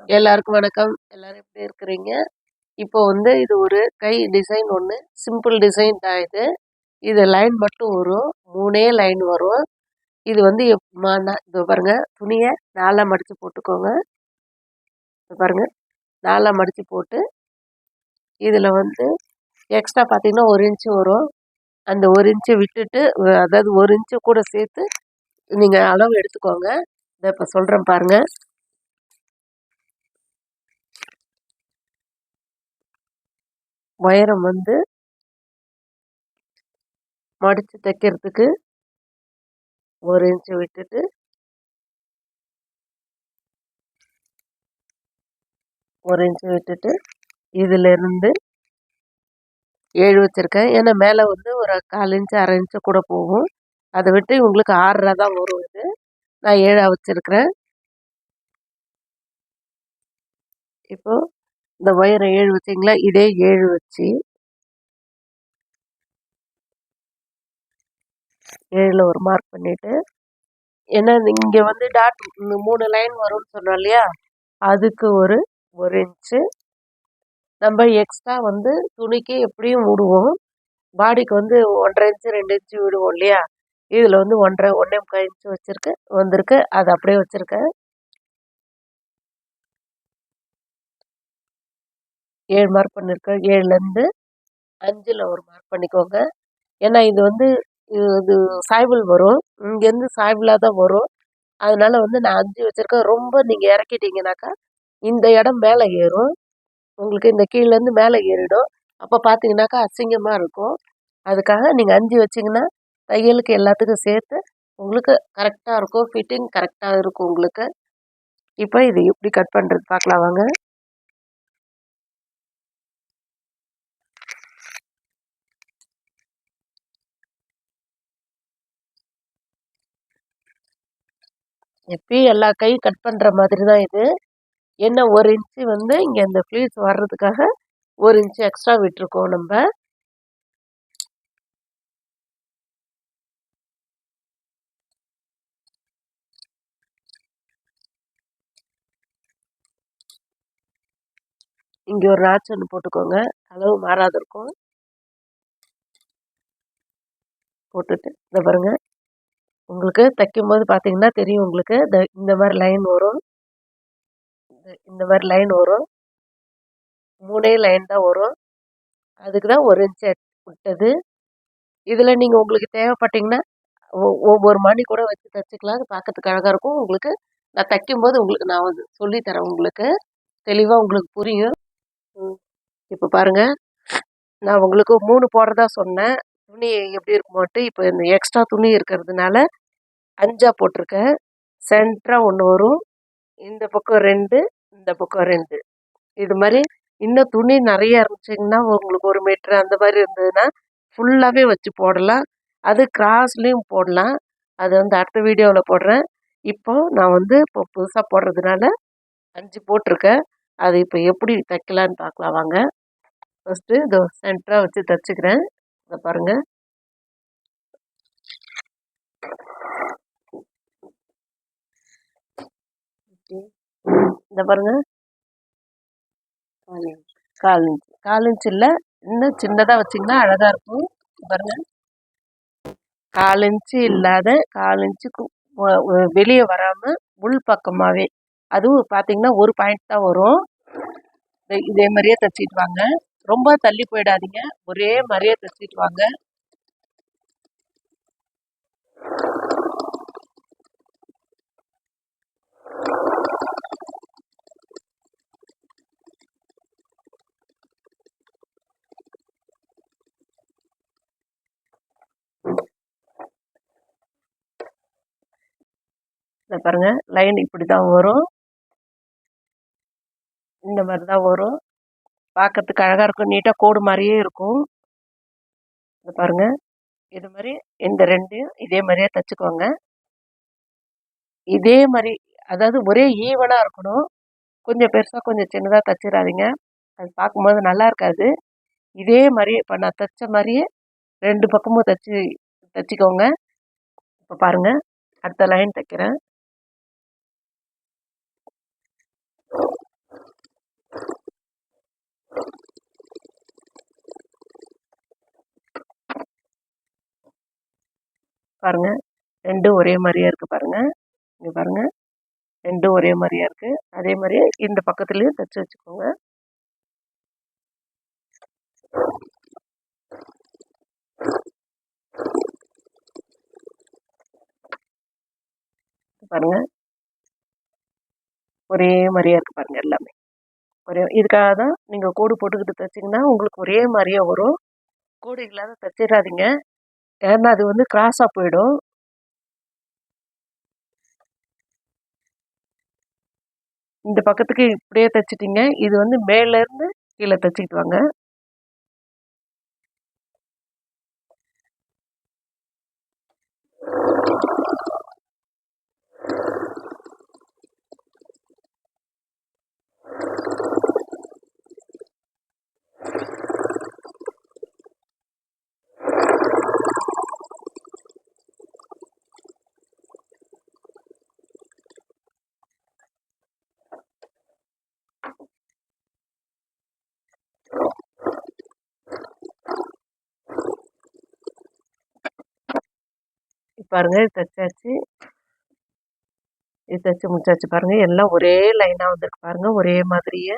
எல்லாருக்கும் வணக்கம். எல்லாரும் எப்படி இருக்கிறீங்க? இப்போ வந்து இது ஒரு கை டிசைன் ஒன்று, சிம்பிள் டிசைன் தான் இது. இது லைன் மட்டும் வரும், 3 லைன் வரும். இது வந்து இதோ பாருங்க, துணியை 4 மடித்து போட்டுக்கோங்க. பாருங்க, 4 மடித்து போட்டு இதில் வந்து எக்ஸ்ட்ரா பார்த்தீங்கன்னா 1 இன்ச்சு வரும். அந்த 1 இன்ச்சை விட்டுட்டு, அதாவது 1 இன்ச்சு கூட சேர்த்து நீங்கள் அளவு எடுத்துக்கோங்க. இதை இப்போ சொல்கிறேன் பாருங்கள். உயரம் வந்து மடித்து தைக்கிறதுக்கு 1 இன்ச்சு விட்டுட்டு 1 இன்ச்சு விட்டுட்டு இதிலிருந்து 7 வச்சுருக்கேன். ஏன்னா மேலே வந்து ஒரு 1/4 இன்ச்சு 1/2 இன்ச்சு கூட போகும். அதை விட்டு உங்களுக்கு 6 தான் வரும். இது நான் 7 வச்சுருக்கிறேன். இப்போது இந்த உயரம் 7 வச்சிங்களா, இதே 7 வச்சு 7ல் ஒரு மார்க் பண்ணிவிட்டு, ஏன்னா இங்கே வந்து டாட் 3 லைன் வரும்னு சொன்னோம் இல்லையா, அதுக்கு ஒரு 1 இன்ச்சு நம்ம எக்ஸ்ட்ரா வந்து துணிக்கு எப்படியும் விடுவோம். பாடிக்கு வந்து 1/2 இன்ச்சு 2 இன்ச்சு விடுவோம் இல்லையா, இதில் வந்து 1.5 இன்ச்சு வந்திருக்கு. அதை அப்படியே வச்சுருக்கேன். 7 மார்க் பண்ணியிருக்கேன். 7லேருந்து 5ல் ஒரு மார்க் பண்ணிக்கோங்க. ஏன்னா இது வந்து இது சாய்பிள் வரும், இங்கேருந்து சாய்பிளாக தான் வரும். அதனால வந்து நான் 5 வச்சுருக்கேன். ரொம்ப நீங்கள் இறக்கிட்டீங்கனாக்கா இந்த இடம் மேலே ஏறும், உங்களுக்கு இந்த கீழேருந்து மேலே ஏறிடும். அப்போ பார்த்தீங்கன்னாக்கா அசிங்கமாக இருக்கும். அதுக்காக நீங்கள் 5 வச்சிங்கன்னா தையலுக்கு எல்லாத்துக்கும் சேர்த்து உங்களுக்கு கரெக்டாக இருக்கும், ஃபிட்டிங் கரெக்டாக இருக்கும் உங்களுக்கு. இப்போ இது எப்படி கட் பண்ணுறது பார்க்கலாம் வாங்க. எப்பயும் எல்லா கையும் கட் பண்ணுற மாதிரி தான் இது. என்ன 1 இன்ச்சு வந்து இங்கே இந்த ஃப்ளீட்ஸ் வர்றதுக்காக 1 இன்ச்சு எக்ஸ்ட்ரா விட்டுருக்கோம் நம்ம. இங்கே ஒரு நாச்சு ஒன்று போட்டுக்கோங்க, அளவு மாறாத இருக்கும். போட்டுட்டு இதை பாருங்கள், உங்களுக்கு தைக்கும்போது பார்த்தீங்கன்னா தெரியும் உங்களுக்கு. இந்த மாதிரி லைன் வரும், இந்த மாதிரி லைன் வரும். 3 லைன் தான் வரும். அதுக்கு தான் 1 இன்ச்சு விட்டது. இதில் நீங்கள் உங்களுக்கு தேவைப்பட்டீங்கன்னா ஒவ்வொரு மணி கூட வச்சு தைச்சிக்கலாம். அது பார்க்கறதுக்கு அழகாக இருக்கும். உங்களுக்கு நான் தைக்கும்போது உங்களுக்கு நான் வந்து சொல்லித்தரேன், உங்களுக்கு தெளிவாக உங்களுக்கு புரியும். இப்போ பாருங்கள், நான் உங்களுக்கு 3 போடுறதா சொன்னேன். துணி எப்படி இருக்குமோட்டு இப்போ இந்த எக்ஸ்ட்ரா துணி இருக்கிறதுனால 5 போட்டிருக்கேன். சென்டராக 1 வரும், இந்த பக்கம் 2, இந்த பக்கம் 2. இது மாதிரி இன்னும் துணி நிறைய இருந்துச்சிங்கன்னா உங்களுக்கு 1 மீட்ரு அந்த மாதிரி இருந்ததுன்னா ஃபுல்லாகவே வச்சு போடலாம். அது கிராஸ்லேயும் போடலாம். அது வந்து அடுத்த வீடியோவில் போடுறேன். இப்போது நான் வந்து இப்போ புதுசாக போடுறதுனால 5 போட்டிருக்கேன். அது இப்போ எப்படி தைக்கலான்னு பார்க்கலாம் வாங்க. ஃபஸ்ட்டு இதோ சென்டராக வச்சு தைச்சிக்கிறேன். இதை பாருங்கள். இந்த பாருங்கள், 1/4 இன்ச்சு இல்லை, இன்னும் சின்னதாக வச்சிங்கன்னா அழகாக இருக்கும். பாருங்கள், 1/4 இன்ச்சு இல்லாத 1/4 இன்ச்சுக்கு வெளியே வராமல் உள் பக்கமாகவே, அதுவும் பார்த்தீங்கன்னா ஒரு பாயிண்ட் தான் வரும். இதே மாதிரியே தைச்சிட்டு வாங்க. ரொம்ப தள்ளி போயிடாதீங்க, ஒரே மாதிரியே தைச்சிட்டு வாங்க. பாருங்க, லைன் இப்படி தான் வரும், இந்த மாதிரி தான் வரும். பார்க்கறதுக்கு அழகாக இருக்கும், நீட்டாக கோடு மாதிரியே இருக்கும். இதை பாருங்க, இது மாதிரி இந்த 2யும் இதே மாதிரியே தைச்சிக்கோங்க. இதே மாதிரி, அதாவது ஒரே ஈவனாக இருக்கணும். கொஞ்சம் பெருசாக கொஞ்சம் சின்னதாக தைச்சிடாதீங்க, அது பார்க்கும்போது நல்லா இருக்காது. இதே மாதிரி இப்போ நான் தைச்ச மாதிரியே 2 பக்கமும் தைச்சிக்கோங்க. இப்போ பாருங்கள், அடுத்த லைன் தைக்கிறேன். பாருங்கள், ரெண்டும் ஒரே மாதிரியே இருக்குது பாருங்கள். இங்கே பாருங்கள், ரெண்டும் ஒரே மாதிரியா இருக்குது. அதே மாதிரியே இந்த பக்கத்துலேயும் தைச்சி வச்சுக்கோங்க. பாருங்கள், ஒரே மாதிரியா இருக்குது பாருங்கள் எல்லாமே. இதுக்காக தான் நீங்கள் கோடு போட்டுக்கிட்டு தைச்சிங்கன்னா உங்களுக்கு ஒரே மாதிரியே வரும். கோடு இல்லாத தைச்சிடாதீங்க, ஏன்னா அது வந்து கிராஸாக போயிடும். இந்த பக்கத்துக்கு இப்படியே தைச்சிட்டிங்க, இது வந்து மேலேருந்து கீழே தைச்சிக்கிட்டு வாங்க. பாருங்க, இது தைச்சாச்சு. இது தைச்சி முடிச்சாச்சு பாருங்கள். எல்லாம் ஒரே லைனாக வந்திருக்கு பாருங்கள், ஒரே மாதிரியே.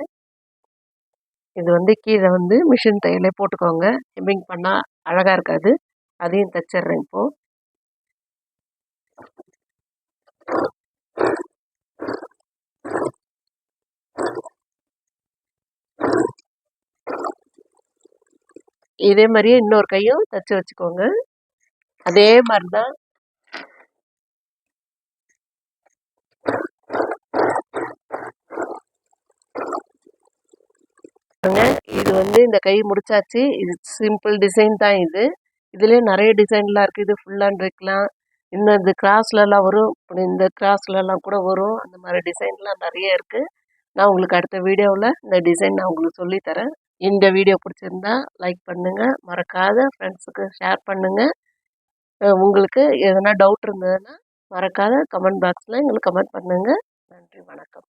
இது வந்து கீழே வந்து மிஷின் தையலே போட்டுக்கோங்க, ஹெம்மிங் பண்ணால் அழகாக இருக்காது. அதையும் தைச்சிட்றேன் இப்போது. இதே மாதிரியே இன்னொரு கையும் தைச்சி வச்சுக்கோங்க. அதே மாதிரி தான் இது வந்து இந்த கை முடிச்சாச்சு. இது சிம்பிள் டிசைன் தான் இது. இதுலேயே நிறைய டிசைன்லாம் இருக்குது. இது ஃபுல் ஹேண்ட் வைக்கலாம், இன்னும் இந்த கிராஸ்லலாம் வரும், இப்படி இந்த கிராஸ்லலாம் கூட வரும். அந்த மாதிரி டிசைன்லாம் நிறைய இருக்குது. நான் உங்களுக்கு அடுத்த வீடியோவில் இந்த டிசைன் நான் உங்களுக்கு சொல்லித்தரேன். இந்த வீடியோ பிடிச்சிருந்தா லைக் பண்ணுங்கள், மறக்காத ஃப்ரெண்ட்ஸுக்கு ஷேர் பண்ணுங்கள். உங்களுக்கு எதனா டவுட் இருந்ததுன்னா மறக்காத கமெண்ட் பாக்ஸில் எங்களுக்கு கமெண்ட் பண்ணுங்கள். நன்றி, வணக்கம்.